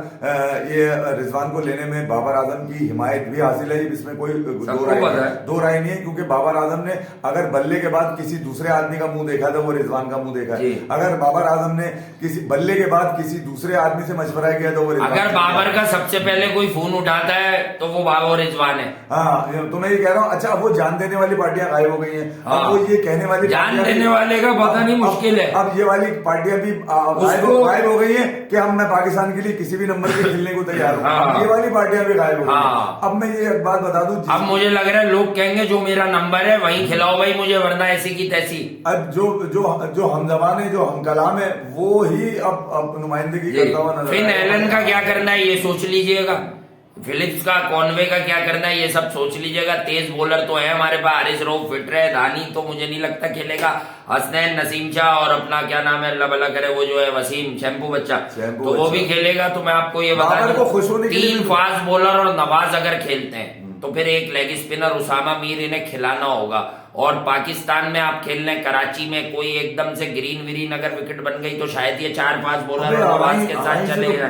ये रिजवान को लेने में बाबर आजम की हिमायत भी हासिल है, इसमें कोई दो राय नहीं है, क्योंकि बाबर आजम ने अगर बल्ले के बाद किसी दूसरे आदमी का मुंह देखा था वो रिजवान का मुंह देखा है। अगर बाबर आजम ने किसी बल्ले के बाद किसी दूसरे आदमी से मशवरा किया तो वो अगर बाबर का सबसे पहले कोई फोन उठाता है तो वो बाबर रिजवान है। हाँ, तो मैं ये कह रहा हूँ। अच्छा, वो जान देने वाली पार्टियां गायब हो गई हैं। हाँ, अब वो ये कहने वाली जान देने वाले का पता नहीं मुश्किल है। अब ये वाली पार्टियां भी गायब हो गई हैं कि हम मैं पाकिस्तान के लिए किसी भी नंबर के खेलने को तैयार हूँ। ये वाली पार्टियां भी गायब हो गई। अब मैं ये बात बता दूं, अब मुझे लग रहा है लोग कहेंगे जो मेरा नंबर है वहीं खिलाओ भाई मुझे, वरना ऐसी की तैसी। अब जो हम जबान है, जो हम कलाम है, वो ही अब नुमाइंदगी करता हुआ नजर। फिन एलन का क्या करना है ये सोच लीजिएगा। फिलिप्स का, कॉनवे का क्या करना है ये सब सोच लीजिएगा। तेज बॉलर तो है हमारे पास, हारिस रऊफ फिट रहे, धानी तो मुझे नहीं लगता खेलेगा, हसनैन, नसीम शाह और अपना क्या नाम है, अल्लाह भला करे, वो जो है वसीम शैम्पू बच्चा, तो वो भी खेलेगा। तो मैं आपको ये बता दूं, 3 फास्ट बॉलर और नवाज अगर खेलते हैं तो फिर एक लेग स्पिनर उसामा मीर इन्हें खिलाना होगा। और पाकिस्तान में आप खेल रहे हैं कराची में, कोई एकदम से ग्रीन विरीन अगर विकेट बन गई तो शायद ये 4-5 बॉलर नवाज के साथ चलेगा।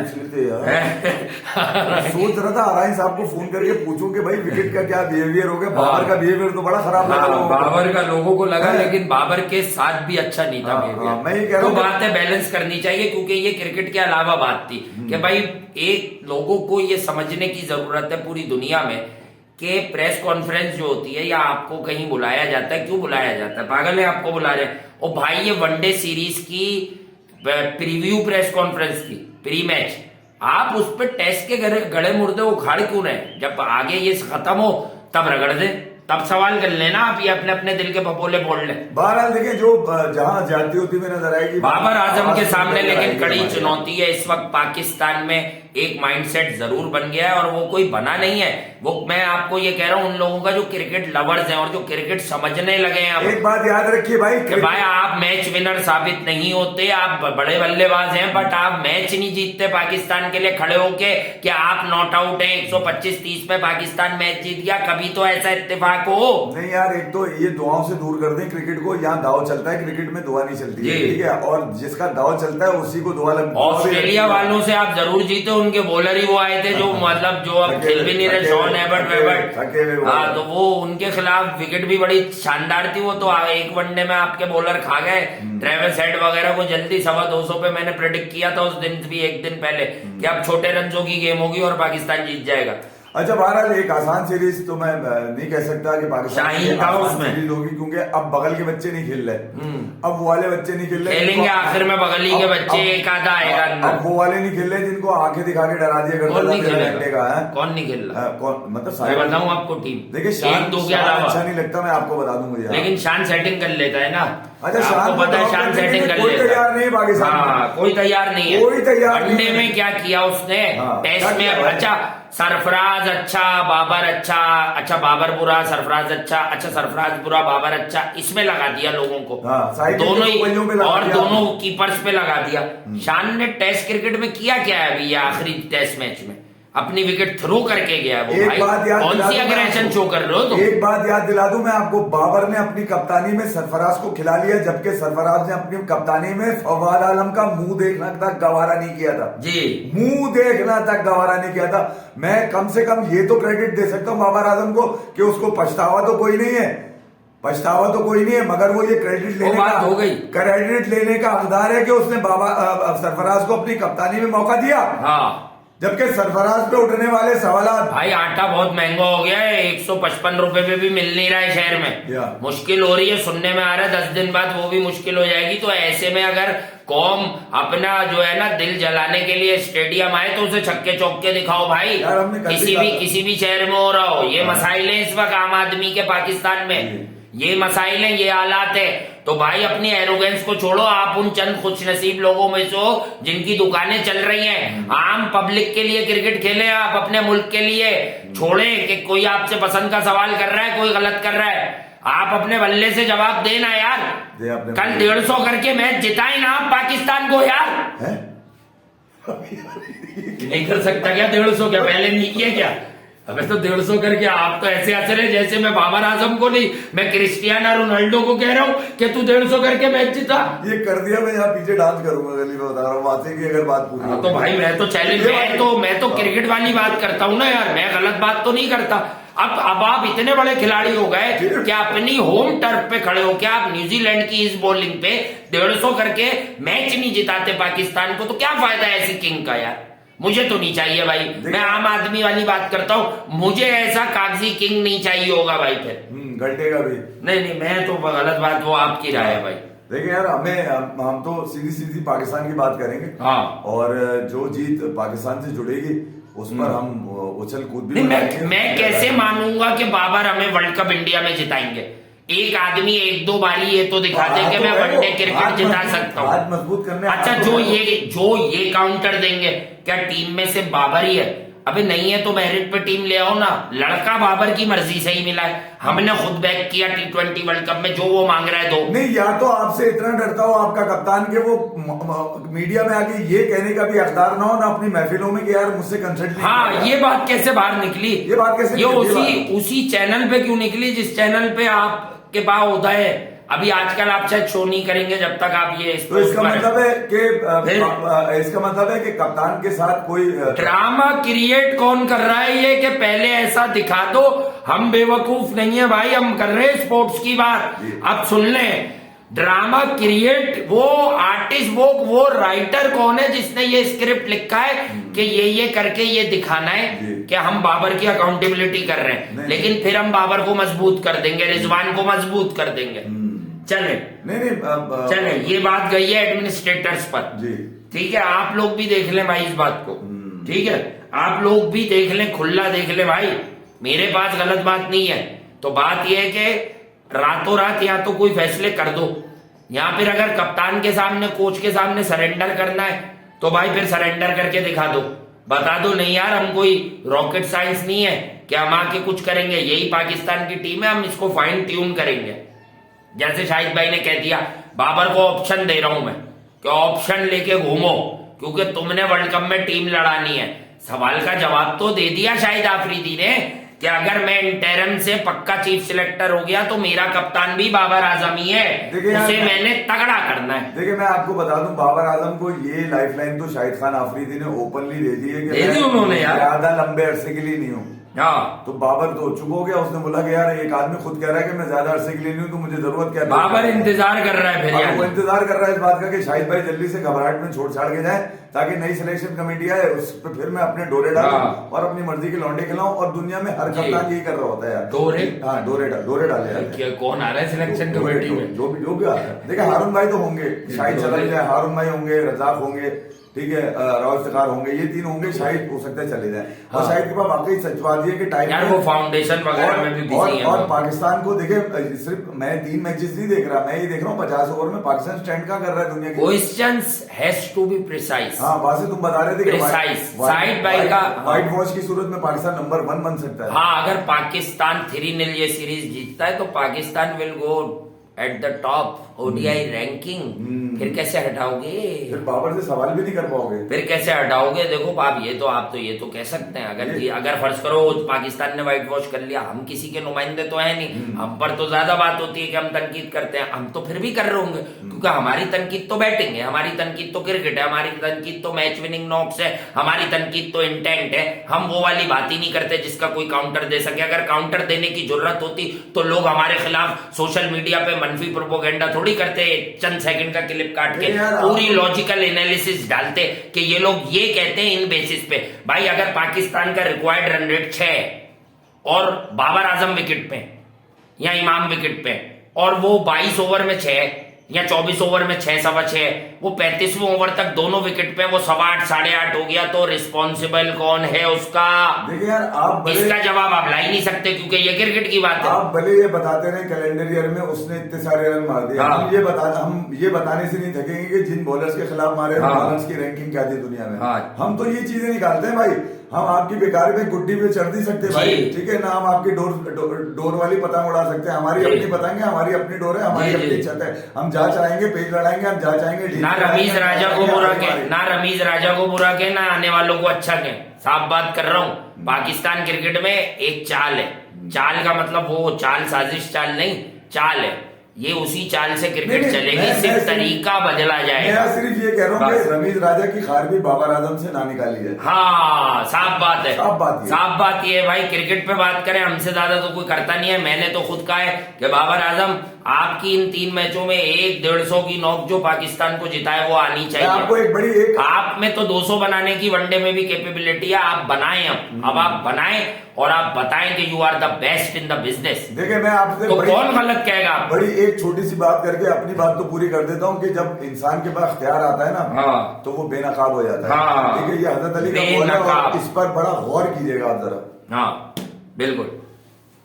सोच रहा था आराइन साहब को फोन करके पूछूं कि भाई विकेट का क्या बिहेवियर हो गया। बाबर का बिहेवियर तो बड़ा खराब लगा, बाबर का लोगों को लगा, लेकिन बाबर के साथ भी अच्छा नहीं था बिहेवियर। मैं ये कह रहा हूं, तो बात है बैलेंस करनी चाहिए, क्योंकि ये क्रिकेट के अलावा बात थी कि भाई एक लोगों को ये समझने की जरूरत है पूरी दुनिया में कि प्रेस कॉन्फ्रेंस जो होती है या आपको कहीं बुलाया जाता है, क्यों बुलाया जाता है, पागल है आपको बुला रहे हैं। और भाई ये वनडे सीरीज की प्रीव्यू प्रेस कॉन्फ्रेंस थी, प्री मैच, आप उस पर टेस्ट के गड़े मुर्दे उखाड़ क्यों रहे? जब आगे ये खत्म हो तब रगड़ दे, तब सवाल कर लेना आप, ये अपने अपने दिल के पपोले बोल ले। बहरहाल देखिए, जो जहां जाती होती में नजर आएगी बाबर आजम के सामने, लेकिन कड़ी चुनौती है इस वक्त पाकिस्तान में। एक माइंडसेट जरूर बन गया है और वो कोई बना नहीं है, वो मैं आपको ये कह रहा हूं उन लोगों का जो क्रिकेट लवर्स हैं और जो क्रिकेट समझने लगे हैं। एक बात याद रखिए भाई, कि भाई आप मैच विनर साबित नहीं होते, आप बड़े बल्लेबाज हैं बट आप मैच नहीं जीतते पाकिस्तान के लिए खड़े होके कि आप नॉट आउट हैं। 125-30 पे पाकिस्तान मैच जीत गया, कभी तो ऐसा इत्तेफाक हो नहीं यार। एक तो ये दुआओं से दूर कर दें क्रिकेट को, यहाँ दाव चलता है, क्रिकेट में दुआ नहीं चलती है, ठीक है। और जिसका दाव चलता है उसी को दुआ लगती है। ऑस्ट्रेलिया वालों से आप जरूर जीते, उनके बॉलर ही वो आए थे जो मतलब जो अब खेल भी नहीं रहे, शॉन एबर्ट। हाँ, तो वो उनके खिलाफ विकेट भी बड़ी शानदार थी, वो तो एक वनडे में आपके बॉलर खा गए। ट्रेविस हेड वगैरह को जल्दी 225 पे मैंने प्रेडिक्ट किया था उस दिन भी, एक दिन पहले, कि अब छोटे रनों की गेम होगी और पाकिस्तान जीत जाएगा। अच्छा, बहरहाल एक आसान सीरीज तो मैं नहीं कह सकता कि पाकिस्तान सीरीज होगी, क्योंकि अब बगल के बच्चे नहीं खेल रहे, अब वो वाले बच्चे नहीं खेल रहे, खेलेंगे आखिर में बगल ही के बच्चे, एक आधा आएगा। अब वो वाले नहीं खेल रहे जिनको आंखें दिखा के डरा दिया करता था। कौन नहीं खेल रहा? मतलब मैं बताऊं आपको टीम, देखिए शान अच्छा नहीं लगता, मैं आपको बता दूं मुझे, लेकिन शान सेटिंग कर लेता है ना। अच्छा, आपको पता है शान सेटिंग कर लेता है, तैयार नहीं पाकिस्तान, कोई तैयार नहीं है, कोई तैयार नहीं। वनडे में क्या किया उसने, टेस्ट में अच्छा, सरफराज अच्छा, बाबर अच्छा बाबर बुरा, सरफराज अच्छा सरफराज बुरा, बाबर अच्छा, इसमें लगा दिया लोगों को, दोनों ही, और दोनों कीपर्स पे लगा दिया। शान ने टेस्ट क्रिकेट में किया क्या है अभी ये आखिरी टेस्ट मैच में? अपनी विकेट थ्रो करके गया वो। भाई कौन सी अग्रेशन शो कर रहे हो तुम? एक बात याद दिला दूं मैं आपको, बाबर ने अपनी कप्तानी में सरफराज को खिला लिया, जबकि सरफराज ने अपनी कप्तानी में फवाद आलम का मुंह देखना तक गवारा नहीं किया था जी, मुंह देखना तक गवारा नहीं किया था। मैं कम से कम ये तो क्रेडिट दे सकता हूं बाबर आजम को कि उसको पछतावा तो कोई नहीं है, मगर वो ये क्रेडिट लेने का हकदार है कि उसने सरफराज को अपनी कप्तानी में मौका दिया। हाँ, जबकि सरफराज पे उठने वाले सवालात, भाई आटा बहुत महंगा हो गया है, 155 रुपए पे भी मिल नहीं रहा है शहर में, मुश्किल हो रही है, सुनने में आ रहा है 10 दिन बाद वो भी मुश्किल हो जाएगी। तो ऐसे में अगर कौम अपना जो है ना दिल जलाने के लिए स्टेडियम आए तो उसे छक्के चौके दिखाओ भाई, किसी भी शहर में हो रहा हो। ये मसाइल है इस वक्त आम आदमी के पाकिस्तान में, ये मसाइल है, ये हालात है। तो भाई अपनी एरोगेंस को छोड़ो, आप उन चंद खुशनसीब लोगों में से हो जिनकी दुकानें चल रही हैं। आम पब्लिक के लिए क्रिकेट खेलें, आप अपने मुल्क के लिए छोड़ें कि कोई आपसे पसंद का सवाल कर रहा है, कोई गलत कर रहा है, आप अपने बल्ले से जवाब देना यार। कल 150 करके मैच जिताए ना आप पाकिस्तान को यार। नहीं कर सकता क्या 150? क्या पहले नहीं किया क्या? अबे तो 150 करके आप तो ऐसे हंस रहे जैसे मैं बाबर आजम को नहीं, मैं क्रिस्टियानो रोनाल्डो को कह रहा हूँ कि तू 150 करके मैच जीता। ये कर दिया, मैं यहाँ पीछे डांस करूंगा गली में, बता रहा हूँ वासे की अगर बात पूरी। तो भाई मैं तो चैलेंज, मैं तो क्रिकेट वाली बात करता हूँ ना यार, मैं गलत बात तो नहीं करता। अब आप इतने बड़े खिलाड़ी हो गए कि अपनी होम टर्फ पे खड़े हो, क्या आप न्यूजीलैंड की इस बॉलिंग पे 150 करके मैच नहीं जिताते पाकिस्तान को, तो क्या फायदा है ऐसी किंग का यार? मुझे तो नहीं चाहिए भाई, मैं आम आदमी वाली बात करता हूँ, मुझे ऐसा कागजी किंग नहीं चाहिए होगा भाई। फिर घटेगा भी नहीं, मैं तो गलत बात, वो आपकी राय है भाई। देखिए यार, हम तो सीधी पाकिस्तान की बात करेंगे, हाँ, और जो जीत पाकिस्तान से जुड़ेगी उस पर हम उछल कूद भी मैं कैसे मानूंगा कि बाबर हमें वर्ल्ड कप इंडिया में जिताएंगे? एक आदमी 1-2 बारी ये तो दिखा दे कि मैं वनडे क्रिकेट जिता सकता हूँ। मजबूत करने, अच्छा, जो ये काउंटर देंगे, क्या टीम में सिर्फ बाबर ही है? अबे नहीं है तो मेरिट पे टीम ले आओ ना। लड़का बाबर की मर्जी से ही मिला है, हमने खुद बैक किया T20 वर्ल्ड कप में, जो वो मांग रहा है दो। नहीं, या तो आपसे इतना डरता हो आपका कप्तान के वो मीडिया में आके ये कहने का भी हकदार ना हो ना अपनी महफिलों में कि यार मुझसे कंसल्ट नहीं हाँ, किया। ये बात कैसे बाहर निकली? ये बात कैसे ये निकली? उसी चैनल पे क्यों निकली जिस चैनल पे आपके बाहोदा है? अभी आजकल आप शायद शो नहीं करेंगे जब तक आप ये तो इसका मतलब है कि कप्तान के साथ कोई ड्रामा क्रिएट कौन कर रहा है? ये कि पहले ऐसा दिखा दो, हम बेवकूफ नहीं है भाई, हम कर रहे हैं स्पोर्ट्स की बात। अब सुन लें, ड्रामा क्रिएट वो आर्टिस्ट, वो राइटर कौन है जिसने ये स्क्रिप्ट लिखा है कि ये करके ये दिखाना है कि हम बाबर की अकाउंटेबिलिटी कर रहे हैं, लेकिन फिर हम बाबर को मजबूत कर देंगे, रिजवान को मजबूत कर देंगे। चले नहीं चले, ये बात गई है एडमिनिस्ट्रेटर्स पर जी, ठीक है। आप लोग भी देख लें भाई इस बात को, ठीक है, आप लोग भी देख लें, खुला देख लें भाई, मेरे पास गलत बात नहीं है। तो बात यह है कि रातों रात या तो कोई फैसले कर दो, या फिर अगर कप्तान के सामने, कोच के सामने सरेंडर करना है तो भाई फिर सरेंडर करके दिखा दो, बता दो नहीं यार हम कोई रॉकेट साइंस नहीं है कि हम आके कुछ करेंगे, यही पाकिस्तान की टीम है, हम इसको फाइन ट्यून करेंगे। जैसे शाहिद भाई ने कह दिया बाबर को ऑप्शन दे रहा हूं मैं कि ऑप्शन लेके घूमो क्योंकि तुमने वर्ल्ड कप में टीम लड़ानी है। सवाल का जवाब तो दे दिया शाहिद आफरीदी ने कि अगर मैं इंटरम से पक्का चीफ सिलेक्टर हो गया तो मेरा कप्तान भी बाबर आजम ही है, उसे मैंने तगड़ा करना है। देखिए मैं आपको बता दूं, बाबर आजम को ये लाइफलाइन तो शाहिद खान आफरीदी ने ओपनली दे दी है कि दे दी उन्होंने यार, ज्यादा लंबे अरसे के लिए नहीं हूँ। हाँ, तो बाबर तो चुप हो गया, उसने बोला कि यार एक आदमी खुद कह रहा है कि मैं ज्यादा अरसे के लिए नहीं हूँ तो मुझे जरूरत क्या है। बाबर इंतजार कर रहा है फिर यार, वो इंतजार कर रहा है इस बात का कि शाहिद भाई जल्दी से घबराहट में छोड़ छाड़ के जाए ताकि नई सिलेक्शन कमेटी आए, उस पर फिर मैं अपने डोरे डालूं और अपनी मर्जी के लौंडे खिलाऊं। और दुनिया में हर कप्तान यही कर रहा होता है यार, डोरे, हाँ डोरे डाले यार। कौन आ रहा है सिलेक्शन कमेटी में? जो भी आ रहा है। देखिए हारून भाई तो होंगे, शाहिद चला जाए, हारून भाई होंगे, रजाक होंगे, ठीक है, राव इफ्तिखार होंगे, ये तीन होंगे, शाहिद हो सकता है चले जाए। और शाहिद के पास वाकई सच बात है कि टाइम यार वो फाउंडेशन वगैरह में भी बिजी है। और पाकिस्तान को देखे, सिर्फ मैं 3 मैचेस नहीं देख रहा, मैं ये देख रहा हूँ 50 ओवर में पाकिस्तान स्टैंड क्या कर रहा है दुनिया के। Questions has to be precise. हाँ, वहां से तुम बता रहे थे कि शाहिद भाई का व्हाइट वॉश की सूरत में पाकिस्तान नंबर 1 बन सकता है। हाँ, अगर पाकिस्तान 3-0 ये सीरीज जीतता है तो Pakistan will go at the top ODI ranking. फिर कैसे हटाओगे? फिर बाबर से सवाल भी नहीं कर पाओगे। फिर कैसे हटाओगे? देखो आप ये तो कह सकते हैं, अगर फर्ज करो पाकिस्तान ने व्हाइट वॉश कर लिया, हम किसी के नुमाइंदे तो है नहीं, हम पर तो ज्यादा बात होती है कि हम तनकीद करते हैं, हम तो फिर भी कर रहे होंगे क्योंकि हमारी तनकीद तो बैटिंग है, हमारी तनकीद तो क्रिकेट है, हमारी तनकीद तो मैच विनिंग नॉक्स है, हमारी तनकीद तो इंटेंट है। हम वो वाली बात ही नहीं करते जिसका कोई काउंटर दे सके। अगर काउंटर देने की जरूरत होती तो लोग हमारे खिलाफ सोशल मीडिया पे मनफी प्रोपोगेंडा थोड़ी करते, चंद सेकंड का क्लिप काट के पूरी लॉजिकल एनालिसिस डालते कि ये लोग ये कहते हैं इन बेसिस पे। भाई अगर पाकिस्तान का रिक्वायर्ड रन रेट 6 और बाबर आजम विकेट पे या इमाम विकेट पे और वो 22 ओवर में 6 या 24 ओवर में 6-6.25, वो 35वें ओवर तक दोनों विकेट पे वो 8.25 8.5 हो गया तो रिस्पॉन्सिबल कौन है उसका? देखिए यार, आप इसका जवाब आप ला ही नहीं सकते क्योंकि ये क्रिकेट की बात है। आप भले ये बताते रहे कैलेंडर ईयर में उसने इतने सारे रन मार दिए, हम ये बताने से नहीं थकेंगे कि जिन बॉलर्स के खिलाफ मारे बॉलर्स की रैंकिंग क्या थी दुनिया में। हम तो ये चीजें निकालते हैं भाई, हम आपकी बेकार में गुड्डी पे चढ़ नहीं सकते भाई, ठीक है ना, हम आपकी डोर वाली पतंग उड़ा सकते हैं, हमारी अपनी पतंग है, हमारी अपनी डोर है, हमारी अपनी छत है, हम जहाँ चाहेंगे पेज लड़ाएंगे, हम जहाँ चाहेंगे। ना रमीज राजा को बुरा के ना आने वालों को अच्छा के, साफ बात कर रहा हूँ। पाकिस्तान क्रिकेट में एक चाल है, चाल का मतलब वो चाल साजिश चाल नहीं, चाल है, ये उसी चाल से क्रिकेट चलेगी, सिर्फ तरीका बदला जाएगा। मैं सिर्फ ये कह रहा हूँ कि रमीज राजा की खार भी बाबर आजम से ना निकाली है। हाँ, साफ बात है, साफ बात ये है भाई। क्रिकेट पे बात करें, हमसे ज्यादा तो कोई करता नहीं है। मैंने तो खुद कहा है कि बाबर आजम आपकी इन 3 मैचों में 1-150 की नॉक जो पाकिस्तान को जिताए वो आनी चाहिए। आपको एक बड़ी आप में तो 200 बनाने की वनडे में भी कैपेबिलिटी है, आप बनाएं। अब आप बनाएं और आप बताएं कि you are the best in the business. देखिए मैं आपसे तो कौन गलत कहेगा? बड़ी एक छोटी सी बात करके अपनी बात तो पूरी कर देता हूँ कि जब इंसान के पास इख्तियार आता है ना, तो वो बेनकाब हो जाता है। ठीक है, ये हजरत अली का कौल है और इस पर बड़ा गौर कीजिएगा आप जरा। हाँ बिल्कुल,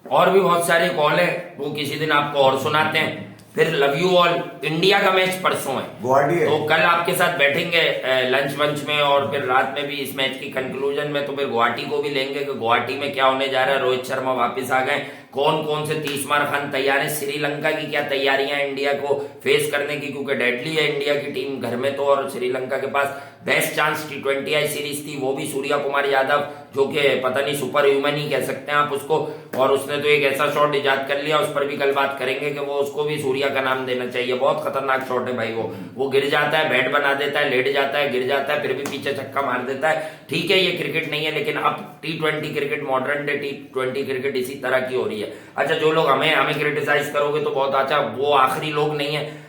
और भी बहुत सारे कॉल है, वो किसी दिन आपको और सुनाते हैं। फिर लव यू ऑल। इंडिया का मैच परसों है, गुवाहाटी है। तो कल आपके साथ बैठेंगे लंच वंच में, और फिर रात में भी इस मैच की कंक्लूजन में, तो फिर गुवाहाटी को भी लेंगे कि गुवाहाटी में क्या होने जा रहा है। रोहित शर्मा वापस आ गए, कौन कौन से 30 मार खान तैयार है, श्रीलंका की क्या तैयारियां इंडिया को फेस करने की, क्योंकि डेडली है इंडिया की टीम घर में, तो और श्रीलंका के पास बेस्ट चांस T20I सीरीज थी, वो भी सूर्या कुमार यादव, जो कि पता नहीं सुपर ह्यूमन ही कह सकते हैं आप उसको, और उसने तो एक ऐसा शॉट इजाद कर लिया, उस पर भी कल बात करेंगे कि वो उसको भी सूर्या का नाम देना चाहिए। बहुत खतरनाक शॉट है भाई, वो गिर जाता है, बैट बना देता है, लेट जाता है, गिर जाता है, फिर भी पीछे छक्का मार देता है। ठीक है, ये क्रिकेट नहीं है, लेकिन अब T20 cricket, modern day T20 cricket इसी तरह की हो रही है। अच्छा, जो लोग हमें क्रिटिसाइज करोगे तो बहुत अच्छा, वो आखिरी लोग नहीं है।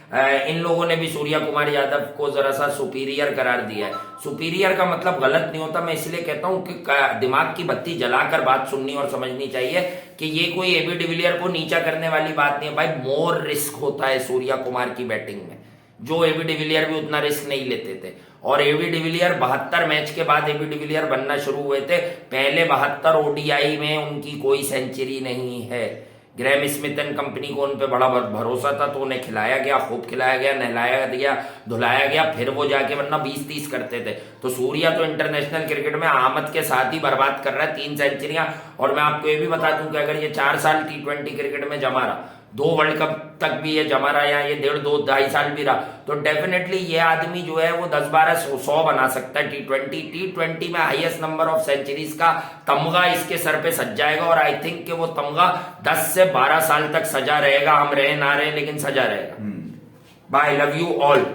इन लोगों ने भी सूर्या कुमार यादव को जरा सा सुपीरियर करार दिया है। सुपीरियर का मतलब गलत नहीं होता, मैं इसलिए कहता हूं कि दिमाग की बत्ती जलाकर बात सुननी और समझनी चाहिए कि ये कोई एबी डिविलियर को नीचा करने वाली बात नहीं है भाई। मोर रिस्क होता है सूर्या कुमार की बैटिंग में, जो एबी डिविलियर भी उतना रिस्क नहीं लेते थे। और एबी डिविलियर 72 मैच के बाद एबी डिविलियर बनना शुरू हुए थे, पहले 72 ODI में उनकी कोई सेंचुरी नहीं है। ग्रैम स्मिथ एंड कंपनी को उन पे बड़ा भरोसा था, तो उन्हें खिलाया गया, खूब खिलाया गया, नहलाया गया, धुलाया गया, फिर वो जाके वरना 20-30 करते थे। तो सूर्या तो इंटरनेशनल क्रिकेट में आमद के साथ ही बर्बाद कर रहा है 3 सेंचुरियां। और मैं आपको ये भी बता दूं कि अगर ये 4 साल T20 क्रिकेट में जमा रहा, 2 वर्ल्ड कप तक भी ये जमा रहा, या ये 1.5-2-2.5 साल भी रहा, तो डेफिनेटली ये आदमी जो है वो 10-12-100 बना सकता है। T20 में हाईएस्ट नंबर ऑफ सेंचुरीज का तमगा इसके सर पे सज जाएगा, और आई थिंक कि वो तमगा 10 से 12 साल तक सजा रहेगा। हम रहे ना रहे, लेकिन सजा रहेगा। Bye, love you all.